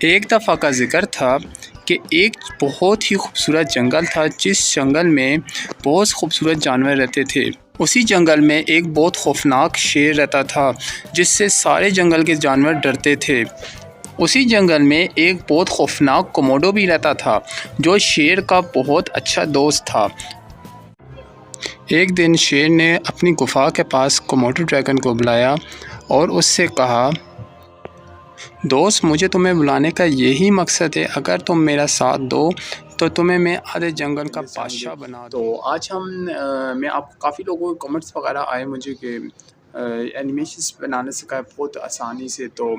एक दफ़ा का ज़िक्र था कि एक बहुत ही खूबसूरत जंगल था, जिस जंगल में बहुत खूबसूरत जानवर रहते थे। उसी जंगल में एक बहुत खौफनाक शेर रहता था, जिससे सारे जंगल के जानवर डरते थे। उसी जंगल में एक बहुत खौफनाक कोमोडो भी रहता था, जो शेर का बहुत अच्छा दोस्त था। एक दिन शेर ने अपनी गुफ़ा के पास कोमोडो ड्रैगन को बुलाया और उससे कहा, दोस्त, मुझे तुम्हें बुलाने का यही मकसद है, अगर तुम मेरा साथ दो तो तुम्हें मैं आधे जंगल का बादशाह बना दूँ। तो आज मैं आपको काफ़ी लोगों के कमेंट्स वगैरह आए मुझे कि एनिमेशंस बनाने सिखाए बहुत आसानी से। तो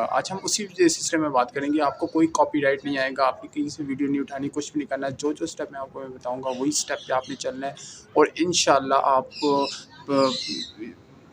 आज हम उसी सिलसिले में बात करेंगे। आपको कोई कॉपीराइट नहीं आएगा, आपकी कहीं से वीडियो नहीं उठानी, कुछ भी नहीं करना। जो स्टेप मैं आपको बताऊँगा वही स्टेप पे आपने चलना है और इंशाल्लाह आप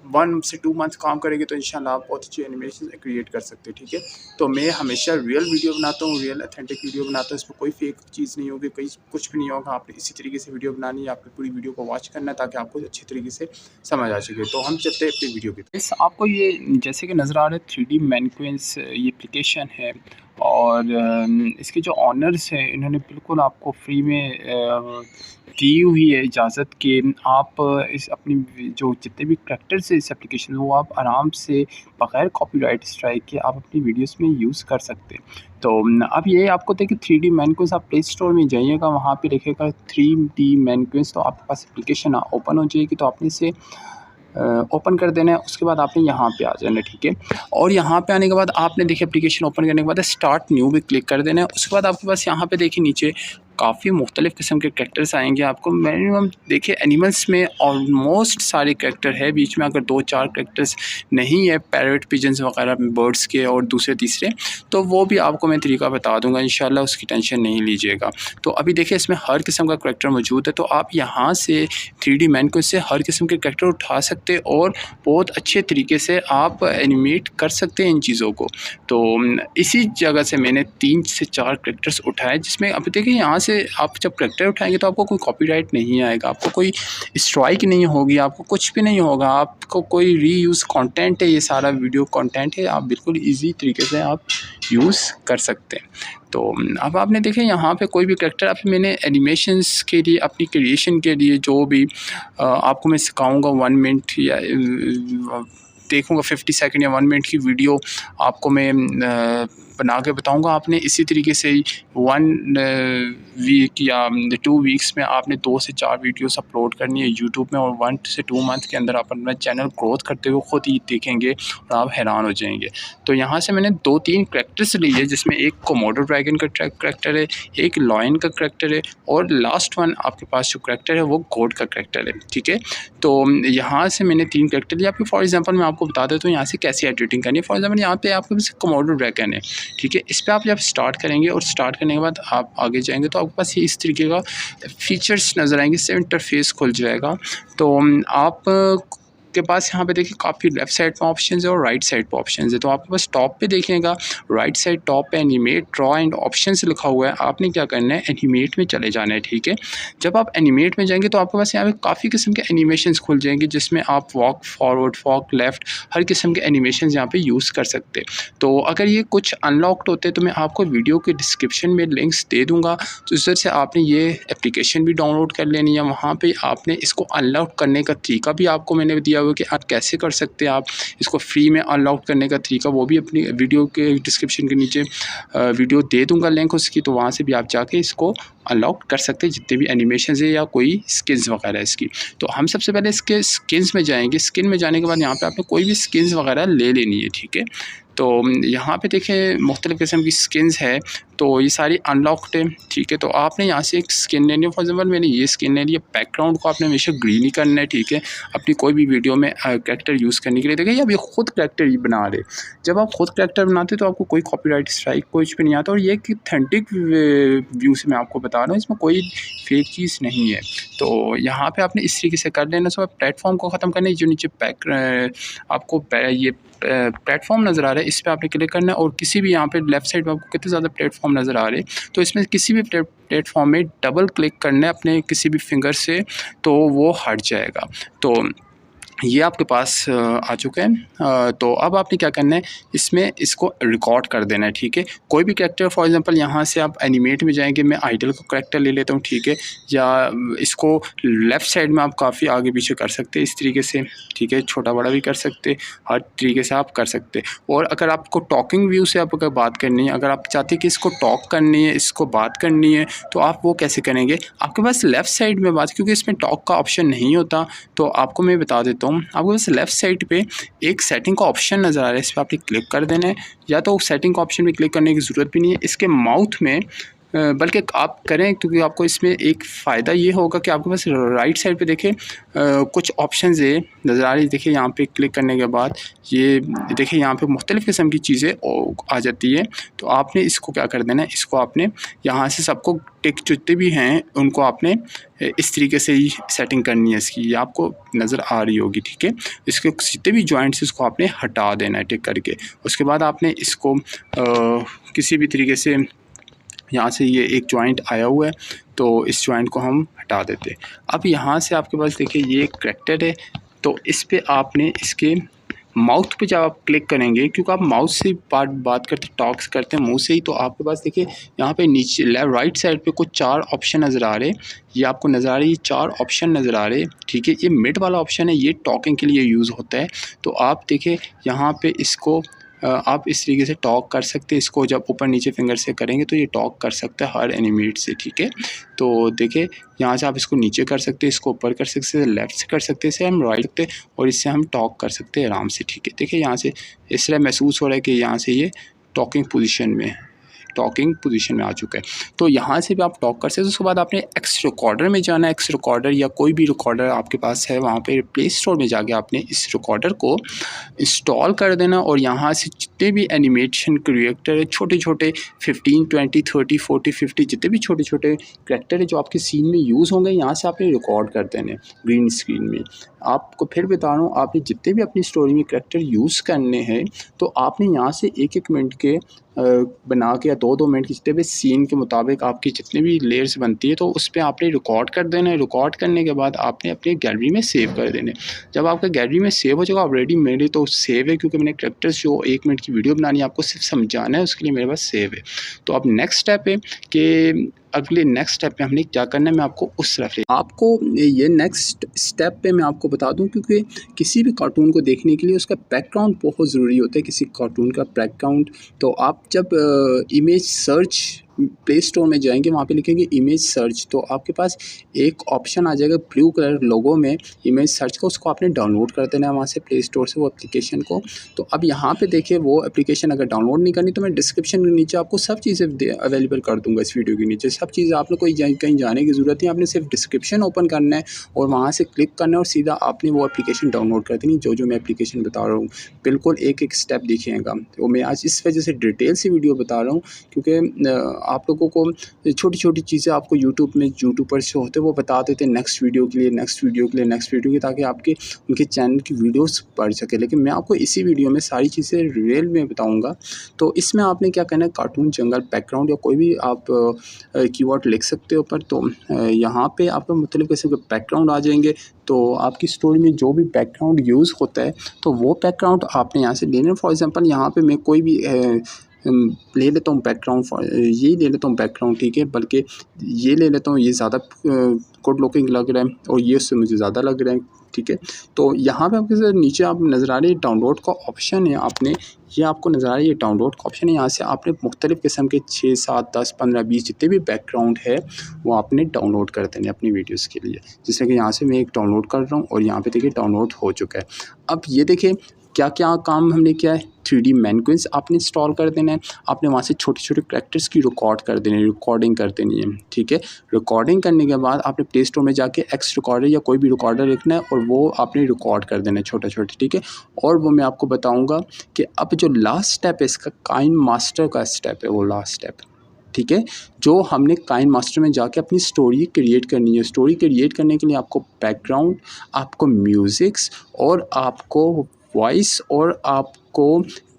1 से 2 मंथ काम करेंगे तो इंशाल्लाह आप बहुत अच्छी एनिमेशन क्रिएट कर सकते हैं, ठीक है। तो मैं हमेशा रियल वीडियो बनाता हूँ, रियल ऑथेंटिक वीडियो बनाता हूँ। इसमें कोई फेक चीज़ नहीं होगी, कहीं कुछ भी नहीं होगा। आपने इसी तरीके से वीडियो बनानी है, आपकी पूरी वीडियो को वॉच करना है ताकि आपको अच्छी तरीके से समझ आ सके। तो हम चलते हैं अपनी वीडियो की तरफ। इस आपको ये जैसे कि नज़र आ रहा है 3D मैनीक्विंस ये एप्लीकेशन है और इसके जो ओनर्स हैं इन्होंने बिल्कुल आपको फ्री में दी हुई है इजाज़त कि आप इस अपनी जो जितने भी करैक्टर्स हैं इस एप्लीकेशन में वो आप आराम से बग़ैर कॉपीराइट स्ट्राइक के आप अपनी वीडियोस में यूज़ कर सकते हैं। तो अब ये आपको देखिए 3D मैनीक्विंस, आप प्ले स्टोर में जाइएगा, वहाँ पे लिखेगा 3D मैनीक्विंस, तो आपके पास एप्लीकेशन ओपन हो जाएगी। तो आपने इसे ओपन कर देना है। उसके बाद आपने यहाँ पे आ जाना है, ठीक है। और यहाँ पे आने के बाद आपने देखिए एप्लीकेशन ओपन करने के बाद स्टार्ट न्यू पे क्लिक कर देना है। उसके बाद आपके पास यहाँ पे देखिए नीचे काफ़ी मुख्तलिफ़ किस्म के कैरेक्टर्स आएंगे आपको। मिनिमम देखिए एनिमल्स में ऑलमोस्ट सारे कैरेक्टर है, बीच में अगर 2-4 कैरेक्टर्स नहीं है, पैरट, पिजन्स वगैरह बर्ड्स के और दूसरे तीसरे, तो वो भी आपको मैं तरीका बता दूंगा इंशाल्लाह, उसकी टेंशन नहीं लीजिएगा। तो अभी देखिए इसमें हर किस्म का कैरेक्टर मौजूद है, तो आप यहाँ से 3D मैनीक्विंस से हर किस्म के कैरेक्टर उठा सकते और बहुत अच्छे तरीके से आप एनिमेट कर सकते हैं इन चीज़ों को। तो इसी जगह से मैंने 3 से 4 कैरेक्टर्स उठाए, जिसमें अब देखिए यहाँ से आप जब कैरेक्टर उठाएंगे तो आपको कोई कॉपीराइट नहीं आएगा, आपको कोई स्ट्राइक नहीं होगी, आपको कुछ भी नहीं होगा, आपको कोई रीयूज़ कंटेंट है, ये सारा वीडियो कंटेंट है, आप बिल्कुल ईजी तरीके से आप यूज़ कर सकते हैं। तो अब आपने देखे यहाँ पे कोई भी कैरेक्टर, अब मैंने एनिमेशंस के लिए अपनी क्रिएशन के लिए जो भी आपको मैं सिखाऊंगा 1 मिनट या देखूंगा 50 सेकंड या 1 मिनट की वीडियो आपको मैं बना के बताऊंगा। आपने इसी तरीके से 1 वीक या 2 वीक्स में आपने 2 से 4 वीडियोस अपलोड करनी है यूट्यूब में, और 1 से 2 मंथ के अंदर आप अपना चैनल ग्रोथ करते हुए खुद ही देखेंगे और आप हैरान हो जाएंगे। तो यहाँ से मैंने 2-3 कैरेक्टर्स लिए, जिसमें एक कोमोडो ड्रैगन का कैरेक्टर है, एक लॉयन का कैरेक्टर है और लास्ट वन आपके पास जो कैरेक्टर है वो गोड का कैरेक्टर है, ठीक है। तो यहाँ से मैंने 3 कैरेक्टर लिए। आपको फॉर एग्जांपल मैं आपको बता देता हूँ यहाँ से कैसे एडिटिंग करनी है। फॉर एग्जांपल यहाँ पे आपके पास कोमोडो ड्रैगन है, ठीक है। इस पर आप जब स्टार्ट करेंगे और स्टार्ट करने के बाद आप आगे जाएंगे तो आपके पास ये इस तरीके का फीचर्स नज़र आएंगे, इससे इंटरफेस खुल जाएगा। तो आप के पास यहाँ पे देखिए काफ़ी लेफ़्ट साइड पे ऑप्शंस है और राइट साइड पे ऑप्शंस है। तो आपके पास टॉप पे देखिएगा, राइट साइड टॉप पे एनिमेट, ड्रॉ एंड ऑप्शंस लिखा हुआ है। आपने क्या करना है, एनिमेट में चले जाना है, ठीक है। जब आप एनिमेट में जाएंगे तो आपके पास यहाँ पे काफ़ी किस्म के एनिमेशंस खुल जाएंगे, जिसमें आप वॉक फॉरवर्ड, वॉक लेफ़्ट, हर किस्म के एनिमेशन यहाँ पे यूज़ कर सकते हैं। तो अगर ये कुछ अनलॉक्ड होते हैं तो मैं आपको वीडियो के डिस्क्रिप्शन में लिंक्स दे दूँगा, तो इस तरह से आपने ये एप्लीकेशन भी डाउनलोड कर लेनी है। वहाँ पर आपने इसको अनलॉक करने का तरीका भी आपको मैंने दिया हुआ कि आप कैसे कर सकते हैं। आप इसको फ्री में अनलॉक करने का तरीका वो भी अपनी वीडियो के डिस्क्रिप्शन के नीचे वीडियो दे दूंगा लिंक उसकी, तो वहाँ से भी आप जाके इसको अनलॉक कर सकते हैं, जितने भी एनिमेशन है या कोई स्किन्स वगैरह इसकी। तो हम सबसे पहले इसके स्किन्स में जाएंगे। स्किन में जाने के बाद यहाँ पे आपने कोई भी स्किन्स वगैरह ले लेनी है, ठीक है। तो यहाँ पे देखें मुख्तलिफ़ किस्म की स्किन्स है, तो ये सारी अनलॉक्ड है, ठीक है। तो आपने यहाँ से एक स्किन लेनी है। फॉर एग्जाम्पल मैंने ये स्किन ले ली है। बैकग्राउंड को आपने हमेशा ग्रीन ही करना है, ठीक है, अपनी कोई भी वीडियो में कैरेक्टर यूज़ करने के लिए। देखिए अब ये खुद कैरेक्टर ही बना रहे, जब आप खुद कैरेक्टर बनाते तो आपको कोई कॉपीराइट स्ट्राइक कुछ भी नहीं आता। और ये एक ऑथेंटिक व्यू से मैं आपको बता रहा हूँ, इसमें कोई फेक चीज़ नहीं है। तो यहाँ पे आपने इस तरीके से कर लेना। सब प्लेटफॉर्म को ख़त्म करना है, जो नीचे आपको ये प्लेटफॉर्म नज़र आ रहा है, इस पर आपने क्लिक करना है। और किसी भी यहाँ पे लेफ़्ट साइड में आपको कितने ज़्यादा प्लेटफॉर्म नज़र आ रहे हैं, तो इसमें किसी भी प्लेटफॉर्म में डबल क्लिक करना है अपने किसी भी फिंगर से, तो वो हट जाएगा। तो ये आपके पास आ चुका है। तो अब आपने क्या करना है, इसमें इसको रिकॉर्ड कर देना है, ठीक है। कोई भी कैरेक्टर फॉर एग्जांपल यहाँ से आप एनिमेट में जाएंगे, मैं आइडल का कैरेक्टर ले लेता हूँ, ठीक है। या इसको लेफ़्ट साइड में आप काफ़ी आगे पीछे कर सकते हैं इस तरीके से, ठीक है। छोटा बड़ा भी कर सकते, हर तरीके से आप कर सकते। और अगर आपको टॉकिंग व्यू से आप अगर बात करनी है, अगर आप चाहते हैं कि इसको टॉक करनी है, इसको बात करनी है, तो आप वो कैसे करेंगे। आपके पास लेफ़्ट साइड में बात, क्योंकि इसमें टॉक का ऑप्शन नहीं होता, तो आपको मैं बता देता हूँ। आपको बस लेफ़्ट साइड पे एक सेटिंग का ऑप्शन नज़र आ रहा है, इस पर आपने क्लिक कर देना है। या तो सेटिंग का ऑप्शन में क्लिक करने की ज़रूरत भी नहीं है, इसके माउथ में बल्कि आप करें, क्योंकि आपको इसमें एक फ़ायदा ये होगा कि आपके पास राइट साइड पे देखिए कुछ ऑप्शंस है नज़र आ रही है। देखिए यहाँ पे क्लिक करने के बाद ये देखिए यहाँ पे मुख्तलिफ़ किस्म की चीज़ें आ जाती है। तो आपने इसको क्या कर देना है, इसको आपने यहाँ से सबको टिक जितने भी हैं उनको आपने इस तरीके से ही सेटिंग करनी है इसकी, ये आपको नज़र आ रही होगी, ठीक है। इसके जितने भी जॉइंट्स इसको आपने हटा देना है टिक करके। उसके बाद आपने इसको किसी भी तरीके से यहाँ से ये एक जॉइंट आया हुआ है, तो इस जॉइंट को हम हटा देते हैं। अब यहाँ से आपके पास देखिए ये एक कैरेक्टर है, तो इस पे आपने इसके माउथ पे जब आप क्लिक करेंगे, क्योंकि आप माउथ से बात करते टॉक्स करते हैं मुंह से ही, तो आपके पास देखिए यहाँ पे नीचे राइट साइड पे कुछ 4 ऑप्शन नज़र आ रहे हैं। ये आपको नज़र आ रही है, 4 ऑप्शन नज़र आ रहे हैं, ठीक है। ये मिड वाला ऑप्शन है, ये टॉकिंग के लिए यूज़ होता है। तो आप देखिए यहाँ पे इसको आप इस तरीके से टॉक कर सकते हैं। इसको जब ऊपर नीचे फिंगर से करेंगे तो ये टॉक कर सकता है हर एनिमेट से, ठीक है। तो देखिए यहाँ से आप इसको नीचे कर सकते हैं, इसको ऊपर कर सकते हैं, लेफ़्ट से कर सकते हैं, इसे हम राइट करते हैं और इससे हम टॉक कर सकते हैं आराम से, ठीक है। देखिए यहाँ से इस तरह महसूस हो रहा है कि यहाँ से ये टॉकिंग पोजीशन में आ चुका है। तो यहाँ से भी आप टॉक कर सकते हैं। उसके बाद आपने एक्स रिकॉर्डर में जाना है। एक्स रिकॉर्डर या कोई भी रिकॉर्डर आपके पास है, वहाँ पे प्ले स्टोर में जाके आपने इस रिकॉर्डर को इंस्टॉल कर देना। और यहाँ से जितने भी एनिमेशन कैरेक्टर है, छोटे छोटे 15, 20, 30, 40, 50 जितने भी छोटे छोटे कैरेक्टर है जो आपके सीन में यूज़ होंगे, यहाँ से आपने रिकॉर्ड कर देने ग्रीन स्क्रीन में। आपको फिर बता रहा हूँ, आपने जितने भी अपनी स्टोरी में कैरेक्टर यूज़ करने हैं, तो आपने यहाँ से 1-1 मिनट के बना के या 2-2 मिनट के जितने भी सीन के मुताबिक आपकी जितने भी लेयर्स बनती है, तो उस पर आपने रिकॉर्ड कर देना है। रिकॉर्ड करने के बाद आपने अपनी गैलरी में सेव कर देने। जब आपका गैलरी में सेव हो जाएगा, ऑलरेडी मेरे तो सेव है, क्योंकि मैंने कैरेक्टर्स जो 1 मिनट की वीडियो बनानी है आपको सिर्फ समझाना है, उसके लिए मेरे पास सेव है। तो अब नेक्स्ट स्टेप है कि अगले नेक्स्ट स्टेप पे हमने क्या करना है, मैं आपको उस तरफ ले आपको ये नेक्स्ट स्टेप पे मैं आपको बता दूं, क्योंकि किसी भी कार्टून को देखने के लिए उसका बैकग्राउंड बहुत ज़रूरी होता है, किसी कार्टून का बैकग्राउंड। तो आप जब इमेज सर्च प्ले स्टोर में जाएंगे, वहाँ पे लिखेंगे इमेज सर्च, तो आपके पास एक ऑप्शन आ जाएगा ब्लू कलर लोगो में इमेज सर्च का, उसको आपने डाउनलोड कर देना है वहाँ से प्ले स्टोर से वो एप्लीकेशन को। तो अब यहाँ पे देखिए वो एप्लीकेशन अगर डाउनलोड नहीं करनी तो मैं डिस्क्रिप्शन के नीचे आपको सब चीज़ें अवेलेबल कर दूँगा इस वीडियो के नीचे। सब चीज़ें आपने कोई कहीं जाने की ज़रूरत नहीं, आपने सिर्फ डिस्क्रिप्शन ओपन करना है और वहाँ से क्लिक करना है और सीधा आपने वो एप्लीकेशन डाउनलोड कर देनी। जो मैं एप्लीकेशन बता रहा हूँ बिल्कुल एक स्टेप देखिएगा। तो मैं आज इस वजह से डिटेल से वीडियो बता रहा हूँ, क्योंकि आप लोगों को छोटी छोटी चीज़ें आपको यूट्यूबर से होते वो बता देते हैं नेक्स्ट वीडियो के लिए, ताकि आपके उनके चैनल की वीडियोस बढ़ सके। लेकिन मैं आपको इसी वीडियो में सारी चीज़ें रियल में बताऊंगा। तो इसमें आपने क्या करना है, कार्टून जंगल बैकग्राउंड या कोई भी आप कीवर्ड लिख सकते हो ऊपर। तो यहाँ पे आपको मुख्तलिफ़ किस्म के बैकग्राउंड आ जाएंगे। तो आपकी स्टोरी में जो भी बैकग्राउंड यूज़ होता है, तो वो बैकग्राउंड आपने यहाँ से लेना। फॉर एग्जांपल यहाँ पे मैं कोई भी ले लेता हूँ बैकग्राउंड, ये ले लेता हूँ बैकग्राउंड, ठीक है। बल्कि ये ले लेता हूँ, ये ज़्यादा गुड लुकिंग लग रहा है और ये उससे मुझे ज़्यादा लग रहा है, ठीक है। तो यहाँ पे आपके नीचे आप नज़र आ रही है डाउनलोड का ऑप्शन है, आपने ये आपको नज़र आ रही है डाउनलोड का ऑप्शन है। यहाँ से आपने मुख्तलिफ़ किस्म के 6, 7, 10, 15, 20 जितने भी बैकग्राउंड है वो आपने डाउनलोड कर देने अपनी वीडियोज़ के लिए। जैसे कि यहाँ से मैं एक डाउनलोड कर रहा हूँ और यहाँ पे देखिए डाउनलोड हो चुका है। अब ये देखिए क्या क्या काम हमने किया है। 3D मैनक्विन्स आपने इंस्टॉल कर देना है। आपने वहाँ से छोटे छोटे कैरेक्टर्स की रिकॉर्डिंग कर देनी है, ठीक है। रिकॉर्डिंग करने के बाद आपने प्ले स्टोर में जाके एक्स रिकॉर्डर या कोई भी रिकॉर्डर लिखना है और वो आपने रिकॉर्ड कर देना है छोटे छोटे, ठीक है। और वो मैं आपको बताऊँगा कि अब जो लास्ट स्टेप है इसका काइन मास्टर का स्टेप है, वो लास्ट स्टेप, ठीक है। जो हमने काइन मास्टर में जाके अपनी स्टोरी क्रिएट करनी है। स्टोरी क्रिएट करने के लिए आपको बैकग्राउंड, आपको म्यूज़िक्स और आपको वॉइस और आपको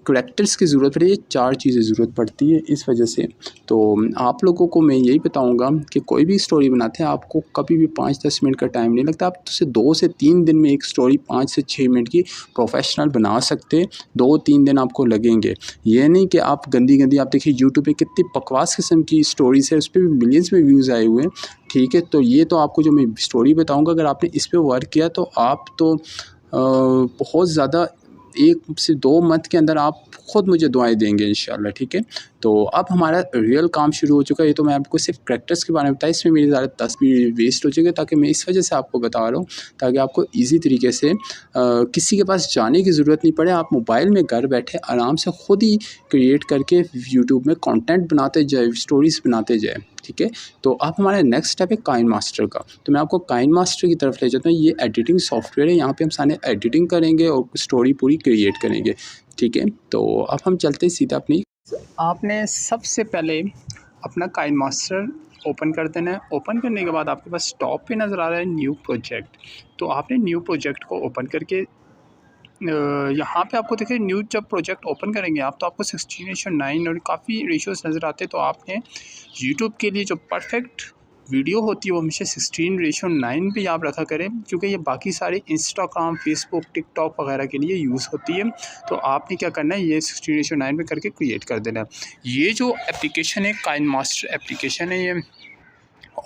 करैक्टर्स की ज़रूरत पड़ती है, 4 चीज़ें ज़रूरत पड़ती है इस वजह से। तो आप लोगों को मैं यही बताऊँगा कि कोई भी स्टोरी बनाते हैं आपको कभी भी 5-10 मिनट का टाइम नहीं लगता। आप उसे 2 से 3 दिन में एक स्टोरी 5 से 6 मिनट की प्रोफेशनल बना सकते हैं। 2-3 दिन आपको लगेंगे। ये नहीं कि आप गंदी आप देखिए यूट्यूब पे कितनी बकवास किस्म की स्टोरीज़ है, उस पे भी मिलियंस में व्यूज़ आए हुए हैं। ठीक है, तो ये तो आपको जो मैं स्टोरी बताऊँगा, अगर आपने इस पे वर्क किया तो आप तो बहुत ज़्यादा 1 से 2 मंथ के अंदर आप ख़ुद मुझे दुआएँ देंगे इंशाल्लाह। ठीक है, तो अब हमारा रियल काम शुरू हो चुका है। ये तो मैं आपको सिर्फ करैक्टर्स के बारे में बताया, इसमें मेरी ज़्यादा 10 मिनट वेस्ट हो जाएगा, ताकि मैं इस वजह से आपको बता रहा हूँ ताकि आपको ईज़ी तरीके से किसी के पास जाने की ज़रूरत नहीं पड़े। आप मोबाइल में घर बैठे आराम से ख़ुद ही क्रिएट करके यूट्यूब में कंटेंट बनाते जाए, स्टोरीज़ बनाते जाए। ठीक है, तो अब हमारा नेक्स्ट स्टेप है काइनमास्टर का। तो मैं आपको काइनमास्टर की तरफ ले जाता हूँ। ये एडिटिंग सॉफ्टवेयर है, यहाँ पे हम सारे एडिटिंग करेंगे और स्टोरी पूरी क्रिएट करेंगे। ठीक है, तो अब हम चलते हैं सीधा अपनी। आपने सबसे पहले अपना काइनमास्टर ओपन कर देना है। ओपन करने के बाद आपके पास टॉप पे नज़र आ रहा है न्यू प्रोजेक्ट। तो आपने न्यू प्रोजेक्ट को ओपन करके यहाँ पे आपको देखिए न्यू जब प्रोजेक्ट ओपन करेंगे आप, तो आपको 16:9 और काफ़ी रेशियोज़ नज़र आते हैं। तो आपने यूट्यूब के लिए जो परफेक्ट वीडियो होती है वो हमेशा 16:9 पे आप रखा करें, क्योंकि ये बाकी सारे इंस्टाग्राम, फेसबुक, टिकटॉक वगैरह के लिए यूज़ होती है। तो आपने क्या करना है, ये 16:9 पे करके क्रिएट कर देना है। ये जो एप्लीकेशन है, काइनमास्टर एप्लीकेशन है ये,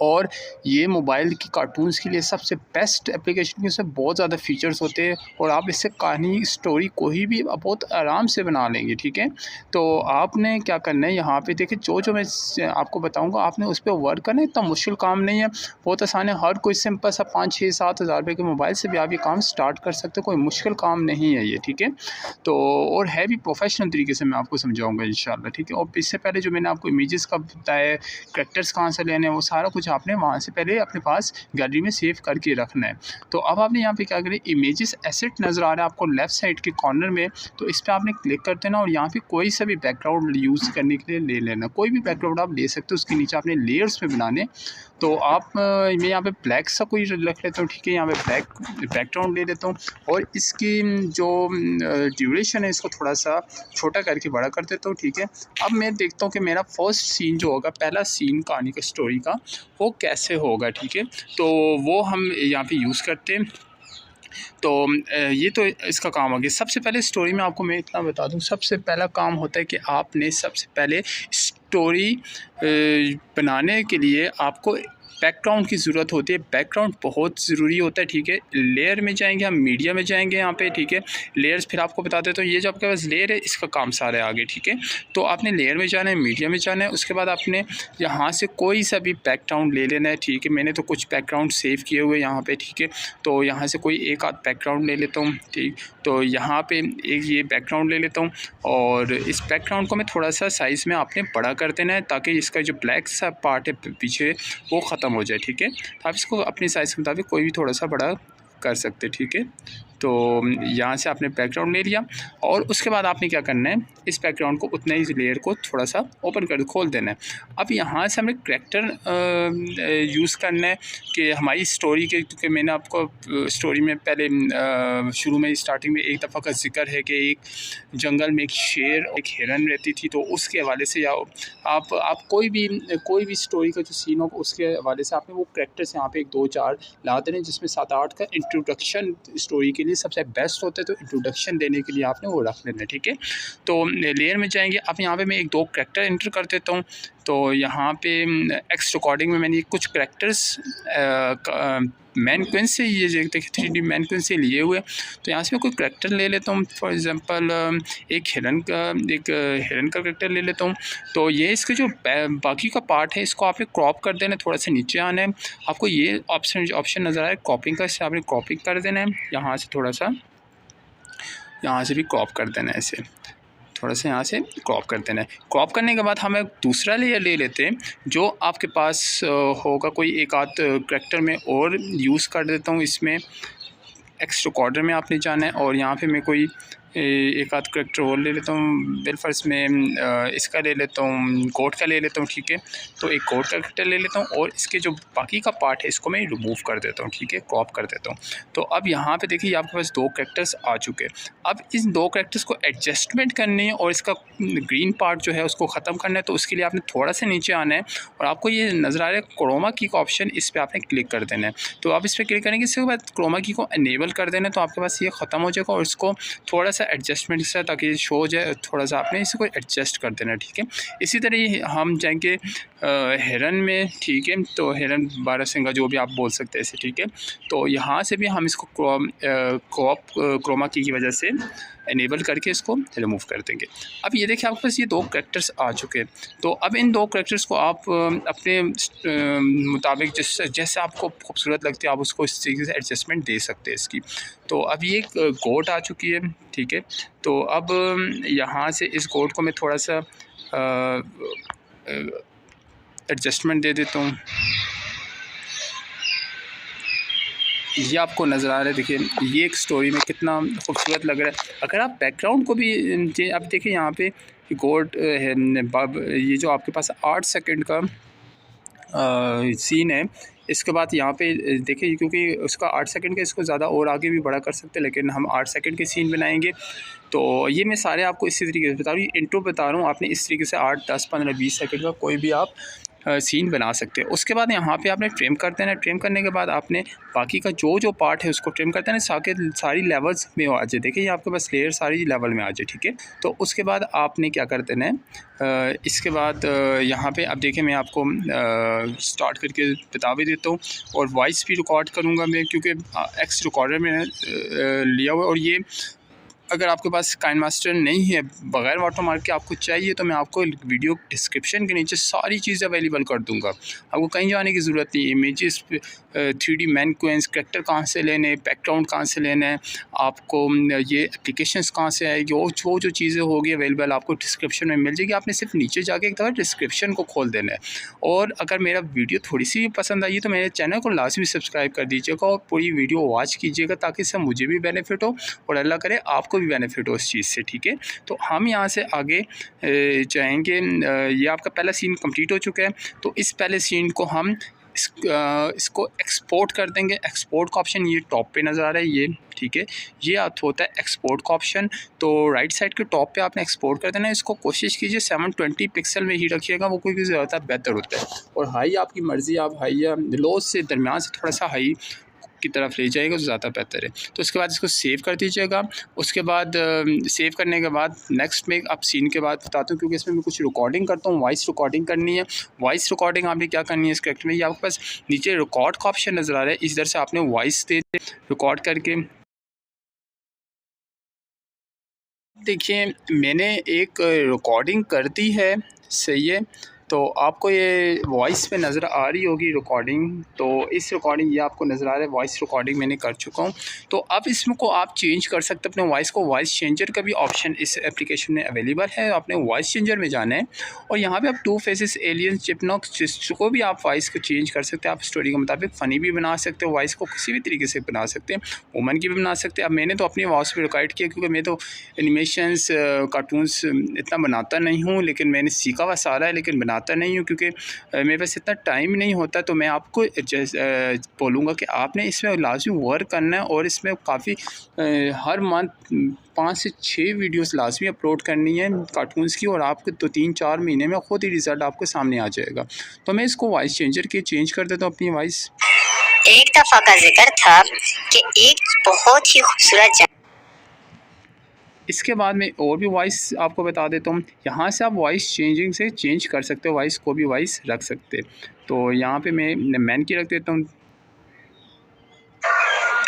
और ये मोबाइल की कार्टून्स के लिए सबसे बेस्ट एप्लीकेशन, क्योंकि इसमें बहुत ज़्यादा फ़ीचर्स होते हैं और आप इससे कहानी, स्टोरी कोई भी बहुत आराम से बना लेंगे। ठीक है, तो आपने क्या करना है, यहाँ पे देखिए जो मैं आपको बताऊंगा आपने उस पर वर्क करना है। इतना मुश्किल काम नहीं है, बहुत आसान है। हर कोई सिंपल सा 5-6-7 हज़ार रुपये के मोबाइल से भी आप ये काम स्टार्ट कर सकते हो, कोई मुश्किल काम नहीं है ये। ठीक है, तो और है भी प्रोफेशनल तरीके से मैं आपको समझाऊँगा इंशाल्लाह। ठीक है, और इससे पहले जो मैंने आपको इमेजेस का बताया, करैक्टर्स कहाँ से लेने हैं, वो सारा कुछ आपने वहाँ से पहले अपने पास गैलरी में सेव करके रखना है। तो अब आपने यहाँ पे क्या करें, इमेजेस एसेट नज़र आ रहा है आपको लेफ़्ट साइड के कॉर्नर में, तो इस पर आपने क्लिक कर देना और यहाँ पे कोई सा भी बैकग्राउंड यूज़ करने के लिए ले लेना। कोई भी बैकग्राउंड आप ले सकते हो, उसके नीचे आपने लेयर्स में बनाने। तो आप मैं यहाँ पे ब्लैक सा कोई रख लेता हूँ। ठीक है, यहाँ पे ब्लैक बैकग्राउंड ले लेता हूँ और इसकी जो ड्यूरेशन है इसको थोड़ा सा छोटा करके बड़ा कर देता हूँ। ठीक है, अब मैं देखता हूँ कि मेरा फर्स्ट सीन जो होगा, पहला सीन कहानी का स्टोरी का, वो कैसे होगा। ठीक है, तो वो हम यहाँ पे यूज़ करते हैं। तो ये तो इसका काम हो गया। सबसे पहले स्टोरी में आपको मैं इतना बता दूं, सबसे पहला काम होता है कि आपने सबसे पहले स्टोरी बनाने के लिए आपको बैकग्राउंड की ज़रूरत होती है। बैकग्राउंड बहुत ज़रूरी होता है। ठीक है, लेयर में जाएंगे हम, मीडिया में जाएंगे यहाँ पे। ठीक है, लेयर्स फिर आपको बता देता हूँ। ये जो आपके पास लेयर है इसका काम सारा है आगे। ठीक है, तो आपने लेयर में जाना है, मीडिया में जाना है, उसके बाद आपने यहाँ से कोई सा भी बैकग्राउंड ले लेना है। ठीक है, मैंने तो कुछ बैकग्राउंड सेव किए हुए यहाँ पे। ठीक है, तो यहाँ से कोई एक आध बैकग्राउंड ले लेता हूँ। ठीक, तो यहाँ पे एक ये बैकग्राउंड ले लेता हूँ और इस बैकग्राउंड को मैं थोड़ा सा साइज़ में आपने बड़ा कर देना है, ताकि इसका जो ब्लैक सा पार्ट है पीछे वो ख़त्म हो जाए। ठीक है, तो आप इसको अपनी साइज़ के मुताबिक कोई भी थोड़ा सा बड़ा कर सकते। ठीक है, तो यहाँ से आपने बैकग्राउंड ले लिया और उसके बाद आपने क्या करना है, इस बैकग्राउंड को उतने ही लेयर को थोड़ा सा ओपन कर खोल देना है। अब यहाँ से हमें करैक्टर यूज़ करना है कि हमारी स्टोरी के, क्योंकि मैंने आपको स्टोरी में पहले शुरू में स्टार्टिंग में एक दफ़ा का जिक्र है कि एक जंगल में एक शेर और एक हिरन रहती थी। तो उसके हवाले से या आप कोई भी स्टोरी का जो सीन हो उसके हवाले से आपने वो करैक्टर्स यहाँ पे 1-2-4 ला देने, जिसमें 7-8 का इंट्रोडक्शन स्टोरी के लिए सबसे बेस्ट होता है। तो इंट्रोडक्शन देने के लिए आपने वो रख लेना है। ठीक है, तो लेयर में जाएंगे। अब यहाँ पे मैं 1-2 करैक्टर एंटर कर देता हूँ। तो यहाँ पे एक्स रिकॉर्डिंग में मैंने कुछ करैक्टर्स मैनक्विन से, ये देखिए 3D मैनक्विन से लिए हुए। तो यहाँ से मैं कोई करैक्टर ले लेता हूँ। फॉर एग्जांपल एक हिरन का करैक्टर ले लेता हूँ। तो ये इसके जो बाकी का पार्ट है इसको आपने क्रॉप कर देना है, थोड़ा सा नीचे आना है। आपको ये ऑप्शन नज़र आया क्रॉपिंग का, इससे आपने क्रॉपिंग कर देना है। यहाँ से थोड़ा सा, यहाँ से भी क्रॉप कर देना है, ऐसे थोड़ा सा यहाँ से क्रॉप कर देना है। क्रॉप करने के बाद हम एक दूसरा लेयर ले लेते हैं जो आपके पास होगा, कोई एक आध करैक्टर में और यूज़ कर देता हूँ। इसमें एक्स रिकॉर्डर में आपने जाना है और यहाँ पे मैं कोई एक आध करेक्टर और ले लेता हूँ। बिलफर्ज में इसका ले लेता हूँ, गोट का ले लेता हूँ, ठीक है। तो एक गोट का करेक्टर ले लेता हूँ और इसके जो बाकी का पार्ट है इसको मैं रिमूव कर देता हूँ, ठीक है, क्रॉप कर देता हूँ। तो अब यहाँ पे देखिए आपके पास 2 करेक्टर्स आ चुके हैं। अब इस 2 करेक्टर्स को एडजस्टमेंट करनी है और इसका ग्रीन पार्ट जो है उसको ख़त्म करना है। तो उसके लिए आपने थोड़ा सा नीचे आना है और आपको ये नज़र आ रहा है क्रोमा की का ऑप्शन, इस पर आपने क्लिक कर देना है। तो आप इस पर क्लिक करेंगे, इसके बाद क्रोमा की को इनेबल कर देना है। तो आपके पास ये ख़त्म हो जाएगा और इसको थोड़ा सा एडजस्टमेंट से, ताकि शो हो जाए, थोड़ा सा आपने इसको एडजस्ट कर देना, ठीक है। इसी तरह हम जाएंगे हिरन में, ठीक है। तो हिरन बारहसिंगा जो भी आप बोल सकते हैं इसे, ठीक है। तो यहाँ से भी हम इसको क्रोमा की वजह से इनेबल करके इसको रिमूव कर देंगे। अब ये देखिए आपके पास ये 2 करैक्टर्स आ चुके हैं। तो अब इन 2 करैक्टर्स को आप अपने मुताबिक जैसे आपको खूबसूरत लगती है आप उसको इस तरीके से एडजस्टमेंट दे सकते हैं इसकी। तो अब ये एक गोट आ चुकी है, ठीक है। तो अब यहाँ से इस गोट को मैं थोड़ा सा एडजस्टमेंट दे देता हूँ। ये आपको नज़र आ रहा है, देखिए ये एक स्टोरी में कितना खूबसूरत लग रहा है। अगर आप बैकग्राउंड को भी अब देखिए यहाँ पे गोट है, ये जो आपके पास 8 सेकंड का सीन है। इसके बाद यहाँ पे देखिए क्योंकि उसका 8 सेकंड का, इसको ज़्यादा और आगे भी बड़ा कर सकते हैं, लेकिन हम 8 सेकंड के सीन बनाएंगे। तो ये मैं सारे आपको इसी तरीके से बता रहा हूँ, इंट्रो बता रहा हूँ। आपने इस तरीके से 8, 10, 15, 20 सेकंड का कोई भी आप सीन बना सकते हैं। उसके बाद यहाँ पे आपने ट्रिम कर देना है। ट्रिम करने के बाद आपने बाकी का जो पार्ट है उसको ट्रिम कर देना है, ताकि सारी लेवल्स में आ जाए। देखिए ये आपके पास लेयर सारी लेवल में आ जाए, ठीक है। तो उसके बाद आपने क्या कर देना है, इसके बाद यहाँ पे अब देखिए मैं आपको स्टार्ट करके बता भी देता हूँ और वॉइस भी रिकॉर्ड करूँगा मैं, क्योंकि एक्स रिकॉर्डर में लिया हुआ है। और ये अगर आपके पास काइनमास्टर नहीं है, बग़ैर वाटरमार्क के आपको चाहिए, तो मैं आपको वीडियो डिस्क्रिप्शन के नीचे सारी चीज़ें अवेलेबल कर दूंगा। आपको कहीं जाने की ज़रूरत नहीं। इमेजेस 3D मैनक्वेंस, करैक्टर कहाँ से लेने, बैकग्राउंड कहाँ से लेना है, आपको ये एप्लीकेशंस कहाँ से आएगी, वो जो चीज़ें होगी अवेलेबल आपको डिस्क्रिप्शन में मिल जाएगी। आपने सिर्फ नीचे जाके एक दफ़ा डिस्क्रिप्शन को खोल देना है। और अगर मेरा वीडियो थोड़ी सी भी पसंद आई तो मेरे चैनल को लाजमी सब्सक्राइब कर दीजिएगा और पूरी वीडियो वॉच कीजिएगा, ताकि इससे मुझे भी बेनिफिट हो और अल्लाह करे आपको भी बेनिफिट हो इस चीज़ से, ठीक है। तो हम यहाँ से आगे जाएंगे। ये आपका पहला सीन कंप्लीट हो चुका है। तो इस पहले सीन को हम इसको एक्सपोर्ट कर देंगे। एक्सपोर्ट का ऑप्शन ये टॉप पे नज़र आ रहा है, ये ठीक है। ये होता है एक्सपोर्ट का ऑप्शन। तो राइट साइड के टॉप पे आपने एक्सपोर्ट कर देना है। इसको कोशिश कीजिए 720 पिक्सल में ही रखिएगा, वो कोई ज़्यादा बेहतर होता है। और हाई आपकी मर्ज़ी, आप हाई या लो से दरमियान से थोड़ा सा हाई की तरफ ले जाएगा तो ज़्यादा बेहतर है। तो उसके बाद इसको सेव कर दीजिएगा। उसके बाद सेव करने के बाद नेक्स्ट में आप सीन के बाद बताता हूँ, क्योंकि इसमें मैं कुछ रिकॉर्डिंग करता हूँ, वॉइस रिकॉर्डिंग करनी है। वॉइस रिकॉर्डिंग आपने क्या करनी है इस करैक्टर में, ये आपके पास नीचे रिकॉर्ड का ऑप्शन नज़र आ रहा है, इधर से आपने वॉइस दे रिकॉर्ड करके। देखिए मैंने एक रिकॉर्डिंग कर दी है, सही है। तो आपको ये वॉइस पे नज़र आ रही होगी रिकॉर्डिंग। तो इस रिकॉर्डिंग ये आपको नज़र आ रहा है, वॉइस रिकॉर्डिंग मैंने कर चुका हूँ। तो अब इसमें को आप चेंज कर सकते हैं अपने वॉइस को। वॉइस चेंजर का भी ऑप्शन इस एप्लीकेशन में अवेलेबल है। आपने वॉइस चेंजर में जाना है और यहाँ पे आप 2 फेसेस, एलियंस, चिपनॉक्स, जिसको भी आप वॉइस को चेंज कर सकते हैं। आप स्टोरी के मुताबिक फ़नी भी बना सकते हो, वॉइस को किसी भी तरीके से बना सकते हैं, वुमन की भी बना सकते हैं। अब मैंने तो अपनी वॉइस पर रिकॉर्ड किया, क्योंकि मैं तो एनिमेशंस कार्टून्स इतना बनाता नहीं हूँ, लेकिन मैंने सीखा हुआ सारा है, लेकिन बनाता नहीं हूँ क्योंकि मेरे पास इतना टाइम नहीं होता। तो मैं आपको बोलूँगा कि आपने इसमें लाजमी वर्क करना है और इसमें काफ़ी हर मंथ 5 से 6 वीडियोस लाजमी अपलोड करनी है कार्टून्स की, और आपके 2-3-4 महीने में ख़ुद ही रिज़ल्ट आपके सामने आ जाएगा। तो मैं इसको वॉइस चेंजर के चेंज कर देता हूँ अपनी वॉइस। एक दफ़ा का जिक्र था कि एक बहुत ही खूबसूरत। इसके बाद मैं और भी वॉइस आपको बता देता हूँ। यहाँ से आप वॉइस चेंजिंग से चेंज कर सकते हो, वॉइस को भी वॉइस रख सकते। तो यहाँ पे मैं मैन की रख देता हूँ।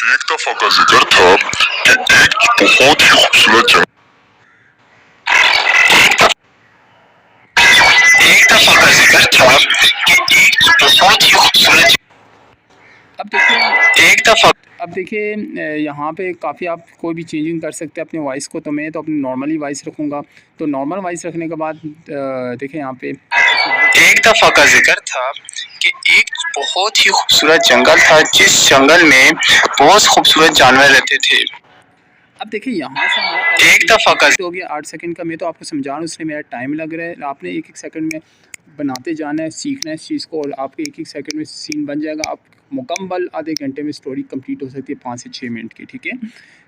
एक दफ़ा का जिक्र था कि एक बहुत ही खूबसूरत अब देखिए यहाँ पे काफ़ी आप कोई भी चेंजिंग कर सकते हैं अपनी वॉइस को। तो मैं तो अपनी नॉर्मली वॉइस रखूँगा। तो नॉर्मल वॉइस रखने के बाद देखिए यहाँ पे एक दफ़ा का जिक्र था कि एक बहुत ही खूबसूरत जंगल था, जिस जंगल में बहुत खूबसूरत जानवर रहते थे। अब देखिए यहाँ से हमारा एक दफ़ा का हो गया 8 सेकंड का। मैं तो आपको समझा रहा हूँ, इसलिए मेरा टाइम लग रहा है। आपने एक एक सेकंड में बनाते जाना है, सीखना है इस चीज़ को, और आपके एक एक सेकंड में सीन बन जाएगा। आप मुकम्मल आधे घंटे में स्टोरी कंप्लीट हो सकती है 5 से 6 मिनट की, ठीक है।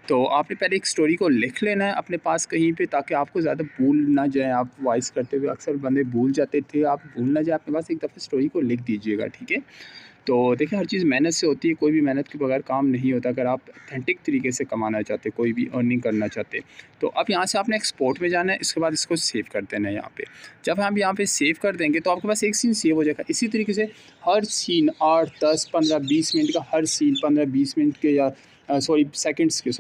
तो आपने पहले एक स्टोरी को लिख लेना है अपने पास कहीं पे, ताकि आपको ज़्यादा भूल ना जाए। आप वॉइस करते हुए अक्सर बंदे भूल जाते थे, आप भूल ना जाए, अपने पास एक दफ़ा स्टोरी को लिख दीजिएगा, ठीक है। तो देखिए, हर चीज़ मेहनत से होती है, कोई भी मेहनत के बगैर काम नहीं होता। अगर आप ऑथेंटिक तरीके से कमाना चाहते, कोई भी अर्निंग करना चाहते, तो अब यहाँ से आपने एक्सपोर्ट में जाना है। इसके बाद इसको सेव कर देना है यहाँ पे। जब हम यहाँ पे सेव कर देंगे तो आपके पास एक सीन सेव हो जाएगा। इसी तरीके से हर सीन 8, 10, 15, 20 मिनट का हर सीन 15-20 मिनट के, या सेकंड्स के,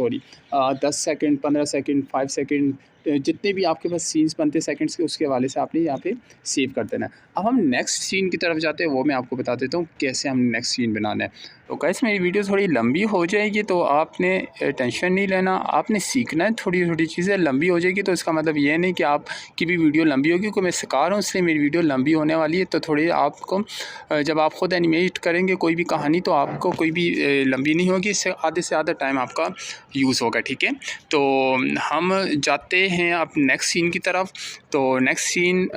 10 सेकंड, 15 सेकंड, 5 सेकंड, जितने भी आपके पास सीन्स बनते हैं सेकंड्स के, उसके हवाले से आपने यहाँ पे सेव कर देना है। अब हम नेक्स्ट सीन की तरफ जाते हैं, वो मैं आपको बता देता हूँ कैसे हम नेक्स्ट सीन बनाना है। तो गाइस, मेरी वीडियो थोड़ी लंबी हो जाएगी, तो आपने टेंशन नहीं लेना, आपने सीखना है। थोड़ी छोटी चीज़ें लंबी हो जाएगी तो इसका मतलब ये नहीं कि आपकी भी वीडियो लंबी होगी, क्योंकि मैं सिखा रहा हूँ इसलिए मेरी वीडियो लंबी होने वाली है। तो थोड़ी आपको, जब आप ख़ुद एनिमेट करेंगे कोई भी कहानी, तो आपको कोई भी लंबी नहीं होगी, इससे आधे से ज़्यादा टाइम आपका यूज़ होगा, ठीक है। तो हम जाते हैं अब नेक्स्ट सीन की तरफ। तो नेक्स्ट सीन,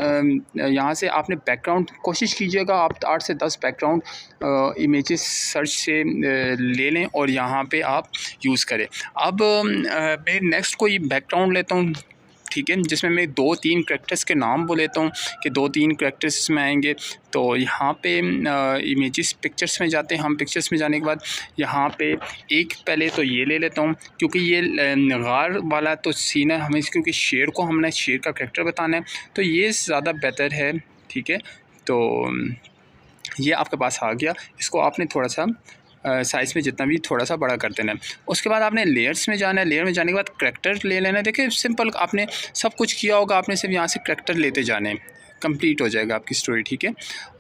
यहाँ से आपने बैकग्राउंड कोशिश कीजिएगा आप 8 से 10 बैकग्राउंड इमेजेस सर्च से ले लें और यहाँ पे आप यूज़ करें। अब मैं नेक्स्ट कोई बैकग्राउंड लेता हूँ, ठीक है, जिसमें मैं 2-3 कैरेक्टर्स के नाम बोल लेता हूँ कि 2-3 कैरेक्टर्स इसमें आएंगे। तो यहाँ पे इमेजेस पिक्चर्स में जाते हैं हम। पिक्चर्स में जाने के बाद यहाँ पे एक पहले तो ये ले लेता हूँ, क्योंकि ये गार वाला तो सीन है, हमें क्योंकि शेर को हमने शेर का कैरेक्टर बताना है, तो ये ज़्यादा बेहतर है, ठीक है। तो ये आपके पास आ गया, इसको आपने थोड़ा सा साइज़ में जितना भी थोड़ा सा बड़ा कर देना है। उसके बाद आपने लेयर्स में जाना है। लेयर में जाने के बाद करैक्टर ले लेना है। देखिए, सिंपल, आपने सब कुछ किया होगा, आपने सिर्फ यहाँ से करैक्टर लेते जाने हैं, कंप्लीट हो जाएगा आपकी स्टोरी, ठीक है।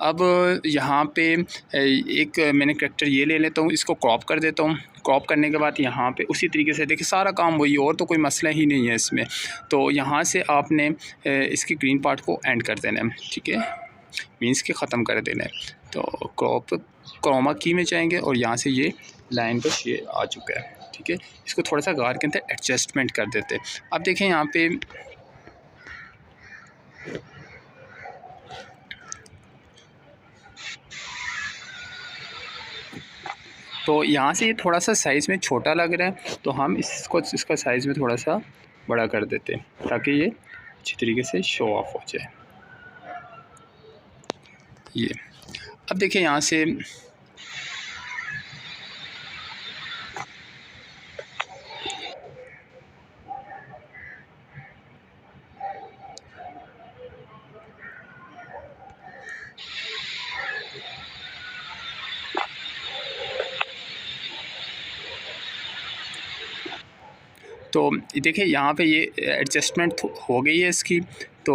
अब यहाँ पे एक मैंने करैक्टर ये ले लेता हूँ, इसको क्रॉप कर देता हूँ। क्रॉप करने के बाद यहाँ पे उसी तरीके से देखिए सारा काम वही, और तो कोई मसला ही नहीं है इसमें। तो यहाँ से आपने इसके ग्रीन पार्ट को एंड कर देना है, ठीक है, मीन्स के ख़त्म कर देना है। तो क्रोमा की में जाएंगे और यहाँ से ये लाइन पर ये आ चुका है, ठीक है। इसको थोड़ा सा गार के अंदर एडजस्टमेंट कर देते हैं। अब देखें यहाँ पे तो यहाँ से ये थोड़ा सा साइज़ में छोटा लग रहा है, तो हम इसका साइज़ में थोड़ा सा बड़ा कर देते हैं, ताकि ये अच्छी तरीके से शो ऑफ हो जाए। ये अब देखिए यहाँ से तो देखिए यहाँ पे ये एडजस्टमेंट हो गई है इसकी। तो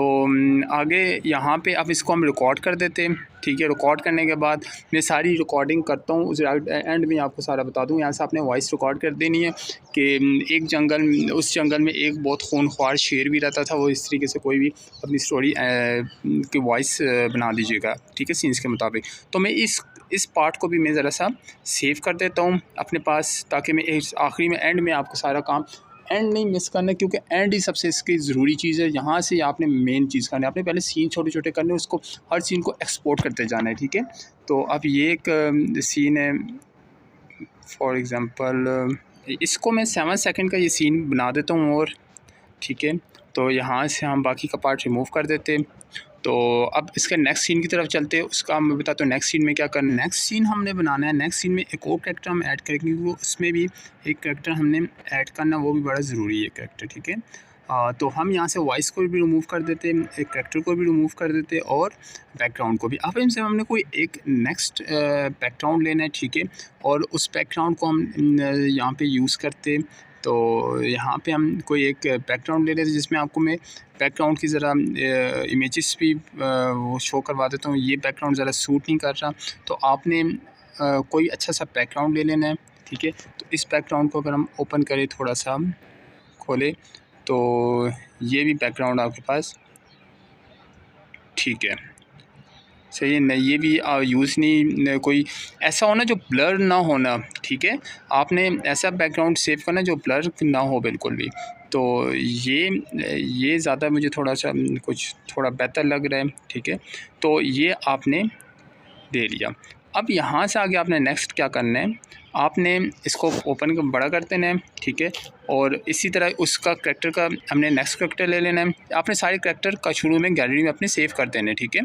आगे यहाँ पे अब इसको हम रिकॉर्ड कर देते हैं, ठीक है। रिकॉर्ड करने के बाद मैं सारी रिकॉर्डिंग करता हूँ, उस एंड में आपको सारा बता दूँ। यहाँ से आपने वॉइस रिकॉर्ड कर देनी है कि उस जंगल में एक बहुत खूनख्वार शेर भी रहता था। वो इस तरीके से कोई भी अपनी स्टोरी की वॉइस बना दीजिएगा, ठीक है, सीन्स के मुताबिक। तो मैं इस पार्ट को भी मैं ज़रा सा सेव कर देता हूँ अपने पास, ताकि मैं आखिरी में एंड में आपको सारा काम, एंड नहीं मिस करना, क्योंकि एंड ही सबसे इसकी ज़रूरी चीज़ है। यहाँ से आपने मेन चीज़ करनी है, आपने पहले सीन छोटे छोटे करने, उसको हर सीन को एक्सपोर्ट करते जाना है, ठीक है। तो अब ये एक सीन है, फॉर एग्ज़ाम्पल इसको मैं 7 सेकंड का ये सीन बना देता हूँ, और ठीक है। तो यहाँ से हम बाकी का पार्ट रिमूव कर देते हैं। तो अब इसके नेक्स्ट सीन की तरफ चलते हैं, उसका मैं बताता हूँ नेक्स्ट सीन में क्या करना है। नेक्स्ट सीन हमने बनाना है, नेक्स्ट सीन में एक और कैरेक्टर हम ऐड करेंगे, वो उसमें भी एक कैरेक्टर हमने ऐड करना, वो भी बड़ा ज़रूरी है कैरेक्टर, ठीक है। तो हम यहाँ से वॉइस को भी रिमूव कर देते हैं, एक कैरेक्टर को भी रिमूव कर देते हैं, और बैकग्राउंड को भी। अब इनसे हमने कोई एक नेक्स्ट बैकग्राउंड लेना है, ठीक है, और उस बैकग्राउंड को हम यहाँ पे यूज़ करते। तो यहाँ पे हम कोई एक बैकग्राउंड ले लेते हैं, जिसमें आपको मैं बैकग्राउंड की ज़रा इमेजेस भी वो शो करवा देता हूँ। ये बैकग्राउंड ज़रा सूट नहीं कर रहा, तो आपने कोई अच्छा सा बैकग्राउंड ले लेना है, ठीक है। तो इस बैकग्राउंड को अगर हम ओपन करें, थोड़ा सा खोलें, तो ये भी बैकग्राउंड आपके पास, ठीक है, सही है। नहीं, ये भी यूज़ नहीं, कोई ऐसा होना जो ब्लर ना होना, ठीक है। आपने ऐसा बैकग्राउंड सेव करना जो ब्लर ना हो बिल्कुल भी। तो ये ज़्यादा मुझे थोड़ा सा थोड़ा बेहतर लग रहा है, ठीक है। तो ये आपने दे लिया। अब यहाँ से आगे आपने नेक्स्ट क्या करना है, आपने इसको ओपन बड़ा कर देना है, ठीक है। और इसी तरह उसका करैक्टर का हमने नेक्स्ट करैक्टर ले लेना है। आपने सारे करैक्टर का शुरू में गैलरी में अपने सेव कर देना है, ठीक है।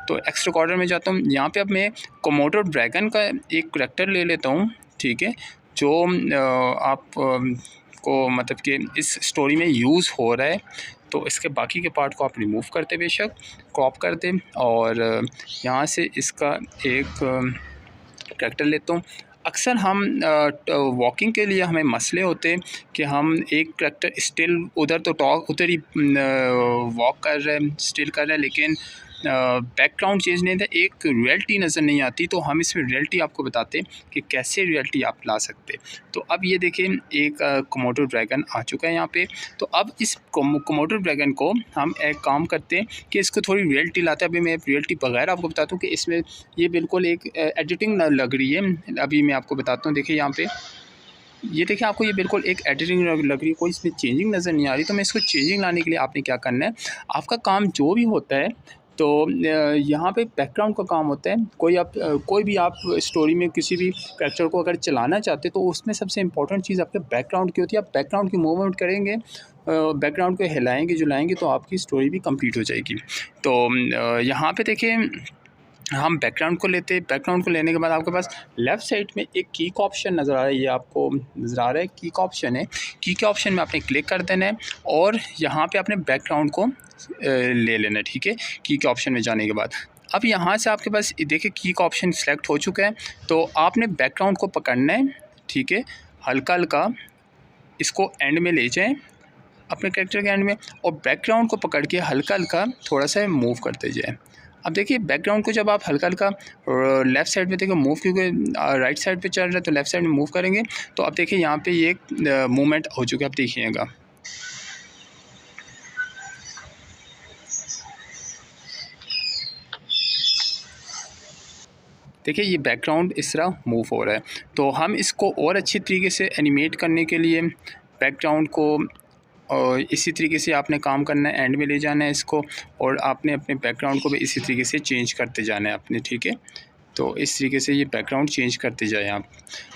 तो एक्स रिकॉर्डर में जाता हूँ, यहाँ पे अब मैं कोमोडो ड्रैगन का एक करैक्टर ले लेता हूँ, ठीक है, जो आप को मतलब कि इस स्टोरी में यूज़ हो रहा है। तो इसके बाकी के पार्ट को आप रिमूव करते बेशक क्रॉप कर दें, और यहाँ से इसका एक करैक्टर लेता हूँ। अक्सर हम वॉकिंग के लिए हमें मसले होते हैं कि हम एक करैक्टर स्टिल उधर ही वॉक कर रहे हैं, स्टिल कर रहे हैं, लेकिन बैकग्राउंड चेंज नहीं था, एक रियलिटी नज़र नहीं आती। तो हम इसमें रियलिटी आपको बताते हैं कि कैसे रियलिटी आप ला सकते। तो अब ये देखें, एक कोमोडो ड्रैगन आ चुका है यहाँ पे। तो अब इस कोमोडो ड्रैगन को हम एक काम करते हैं कि इसको थोड़ी रियलिटी लाते हैं। अभी मैं रियलिटी बगैर आपको बताता हूँ कि इसमें ये बिल्कुल एक एडिटिंग लग रही है। अभी मैं आपको बताता हूँ, देखिए यहाँ पे ये देखिए, आपको ये बिल्कुल एक एडिटिंग लग रही है, कोई इसमें चेंजिंग नज़र नहीं आ रही। तो मैं इसको चेंजिंग लाने के लिए आपने क्या करना है, आपका काम जो भी होता है, तो यहाँ पे बैकग्राउंड का काम होता है। कोई भी आप स्टोरी में किसी भी कैरेक्टर को अगर चलाना चाहते तो उसमें सबसे इंपॉर्टेंट चीज़ आपके बैकग्राउंड की होती है। आप बैकग्राउंड की मूवमेंट करेंगे, बैकग्राउंड को हिलाएंगे जुलाएंगे, तो आपकी स्टोरी भी कंप्लीट हो जाएगी। तो यहाँ पे देखिए, हम बैकग्राउंड को लेते हैं। बैकग्राउंड को लेने के बाद आपके पास लेफ़्ट साइड में एक की का ऑप्शन नज़र आ रहा है, ये आपको नज़र आ रहा है की का ऑप्शन है। की के ऑप्शन में आपने क्लिक कर देना है और यहाँ पे आपने बैकग्राउंड को ले लेना है, ठीक है। की के ऑप्शन में जाने के बाद अब यहाँ से आपके पास देखिए की का ऑप्शन सेलेक्ट हो चुका है। तो आपने बैकग्राउंड को पकड़ना है, ठीक है, हल्का हल्का इसको एंड में ले जाएँ अपने कैरेक्टर के एंड में, और बैकग्राउंड को पकड़ के हल्का हल्का थोड़ा सा मूव करते जाए। अब देखिए, बैकग्राउंड को जब आप हल्का हल्का लेफ़्ट साइड में देखिए मूव, क्योंकि राइट साइड पे चल रहा है तो लेफ़्ट साइड में मूव करेंगे, तो अब देखिए यहाँ पे ये मूवमेंट हो चुका है। आप देखिएगा, देखिए ये बैकग्राउंड इस तरह मूव हो रहा है। तो हम इसको और अच्छी तरीके से एनिमेट करने के लिए बैकग्राउंड को और इसी तरीके से आपने काम करना है, एंड में ले जाना है इसको, और आपने अपने बैकग्राउंड को भी इसी तरीके से चेंज करते जाना है अपने, ठीक है। तो इस तरीके से ये बैकग्राउंड चेंज करते जाए आप,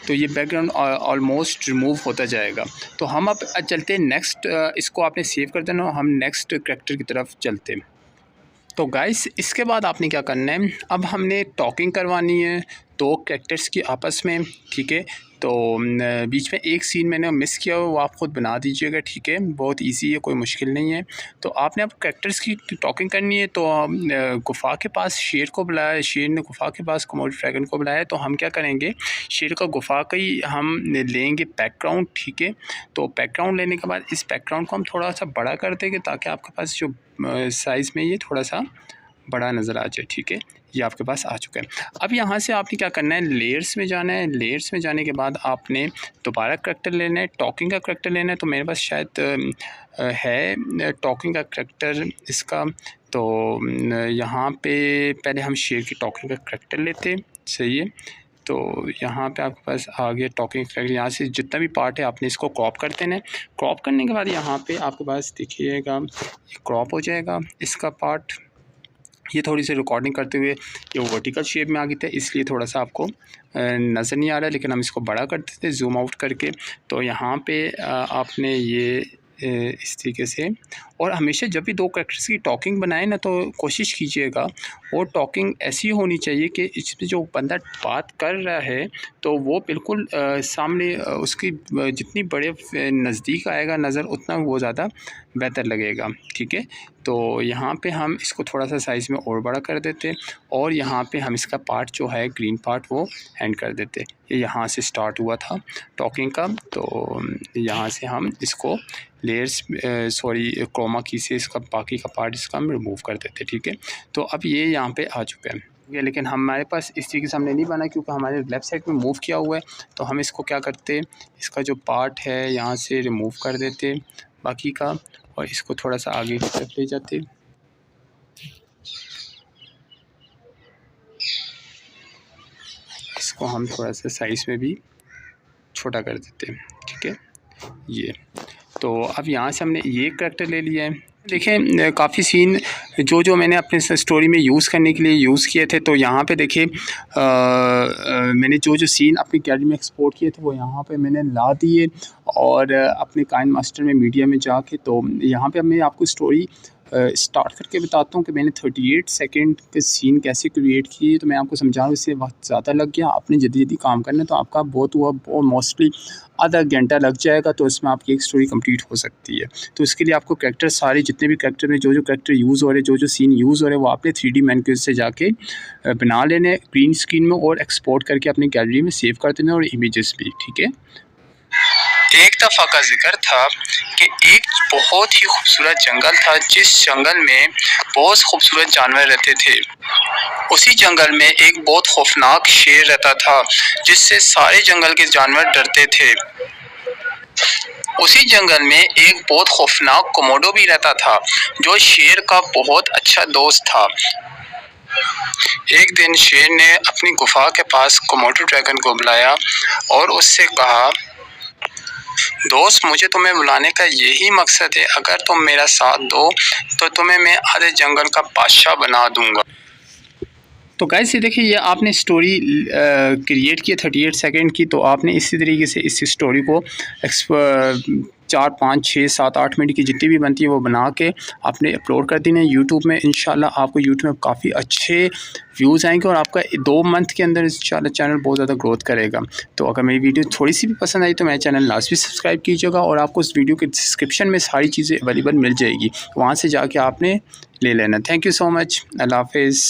तो ये बैकग्राउंड ऑलमोस्ट रिमूव होता जाएगा। तो हम अब चलते हैं नेक्स्ट, इसको आपने सेव कर देना, हम नेक्स्ट करैक्टर की तरफ चलते हैं। तो गाइस, इसके बाद आपने क्या करना है, अब हमने टॉकिंग करवानी है दो कैरेक्टर्स की आपस में, ठीक है। तो बीच में एक सीन मैंने मिस किया हो, वो आप ख़ुद बना दीजिएगा, ठीक है। बहुत इजी है, कोई मुश्किल नहीं है। तो आपने अब कैरेक्टर्स की टॉकिंग करनी है। तो गुफ़ा के पास शेर को बुलाया, शेर ने गुफ़ा के पास कोमोडो ड्रैगन को बुलाया। तो हम क्या करेंगे, शेर का गुफ़ा का ही हम लेंगे बैकग्राउंड, ठीक है। तो बैकग्राउंड लेने के बाद इस बैकग्राउंड को हम थोड़ा सा बड़ा कर देंगे, ताकि आपके पास जो साइज़ में ये थोड़ा सा बड़ा नज़र आ जाए, ठीक है। ये आपके पास आ चुका है। अब यहाँ से आपने क्या करना है, लेयर्स में जाना है। लेयर्स में जाने के बाद आपने दोबारा करैक्टर लेना है, टॉकिंग का करैक्टर लेना है। तो मेरे पास शायद है टॉकिंग का करैक्टर इसका। तो यहाँ पे पहले हम शेर की टॉकिंग का करैक्टर लेते हैं, सही है। तो यहाँ पे आपके पास आ गया टॉकिंग करैक्टर। यहाँ से जितना भी पार्ट है आपने इसको क्रॉप कर देना है। क्रॉप करने के बाद यहाँ पे आपके पास देखिएगा क्रॉप हो जाएगा इसका पार्ट। ये थोड़ी सी रिकॉर्डिंग करते हुए ये वर्टिकल शेप में आ गई थी, इसलिए थोड़ा सा आपको नज़र नहीं आ रहा है, लेकिन हम इसको बड़ा कर देते हैं जूम आउट करके। तो यहाँ पे आपने ये इस तरीके से, और हमेशा जब भी दो कैरेक्टर्स की टॉकिंग बनाए ना, तो कोशिश कीजिएगा वो टॉकिंग ऐसी होनी चाहिए कि इसमें जो बंदा बात कर रहा है तो वो बिल्कुल सामने उसकी जितनी बड़े नज़दीक आएगा नज़र, उतना वो ज़्यादा बेहतर लगेगा, ठीक है। तो यहाँ पे हम इसको थोड़ा सा साइज़ में और बड़ा कर देते, और यहाँ पे हम इसका पार्ट जो है ग्रीन पार्ट वो एंड कर देते। ये यहाँ से स्टार्ट हुआ था टॉकिंग का, तो यहाँ से हम इसको लेयर्स क्रोमा की से इसका बाकी का पार्ट इसका हम रिमूव कर देते, ठीक है। तो अब ये यहाँ पे आ चुका है, लेकिन हमारे पास इस तरीके से हमने नहीं बना, क्योंकि हमारे लेफ़्ट साइड में मूव किया हुआ है। तो हम इसको क्या करते, इसका जो पार्ट है यहाँ से रिमूव कर देते बाकी का, और इसको थोड़ा सा आगे की तरफ ले जाते। इसको हम थोड़ा सा साइज़ में भी छोटा कर देते हैं, ठीक है। ये तो अब यहाँ से हमने ये करैक्टर ले लिया है। देखें काफ़ी सीन जो मैंने अपने स्टोरी में यूज़ करने के लिए यूज़ किए थे, तो यहाँ पे देखिए मैंने जो सीन अपनी गैलरी में एक्सपोर्ट किए थे वो यहाँ पे मैंने ला दिए और अपने काइन मास्टर में मीडिया में जाके, तो यहाँ पे मैं आपको स्टोरी स्टार्ट करके बताता हूँ कि मैंने 38 सेकंड के सीन कैसे क्रिएट किए। तो मैं आपको समझा रहा हूँ, इससे वक्त ज़्यादा लग गया, आपने जल्दी काम करना है तो आपका बहुत हुआ मोस्टली आधा घंटा लग जाएगा, तो इसमें आपकी एक स्टोरी कंप्लीट हो सकती है। तो इसके लिए आपको कैरेक्टर सारे जितने भी कैरेक्टर में जो कैरेक्टर यूज़ हो रहे हैं, जो सीन यूज़ हो रहे हैं, वो आपने 3D मैन्यूअल से जाके बना लेने ग्रीन स्क्रीन में और एक्सपोर्ट करके अपनी गैलरी में सेव कर देना, और इमेजेस भी। ठीक है। एक दफ़ा का जिक्र था कि एक बहुत ही खूबसूरत जंगल था, जिस जंगल में बहुत खूबसूरत जानवर रहते थे। उसी जंगल में एक बहुत खौफनाक शेर रहता था, जिससे सारे जंगल के जानवर डरते थे। उसी जंगल में एक बहुत खौफनाक कोमोडो भी रहता था, जो शेर का बहुत अच्छा दोस्त था। एक दिन शेर ने अपनी गुफा के पास कोमोडो ड्रैगन को बुलाया और उससे कहा, दोस्त, मुझे तुम्हें बुलाने का यही मकसद है, अगर तुम मेरा साथ दो तो तुम्हें मैं आधे जंगल का बादशाह बना दूंगा। तो गाइस ये देखिए, ये आपने स्टोरी क्रिएट की 38 सेकंड की, तो आपने इसी तरीके से इस स्टोरी को 4, 5, 6, 7, 8 मिनट की जितनी भी बनती है वो बना के आपने अपलोड कर देना है यूट्यूब में। इंशाल्लाह आपको यूट्यूब में काफ़ी अच्छे व्यूज़ आएंगे और आपका 2 मंथ के अंदर इंशाल्लाह चैनल बहुत ज़्यादा ग्रोथ करेगा। तो अगर मेरी वीडियो थोड़ी सी भी पसंद आई तो मेरा चैनल लाजमी सब्सक्राइब कीजिएगा, और आपको उस वीडियो के डिस्क्रिप्शन में सारी चीज़ें अवेलेबल मिल जाएगी, वहाँ से जाके आपने ले लेना। Thank you so much. अल्लाह हाफिज़।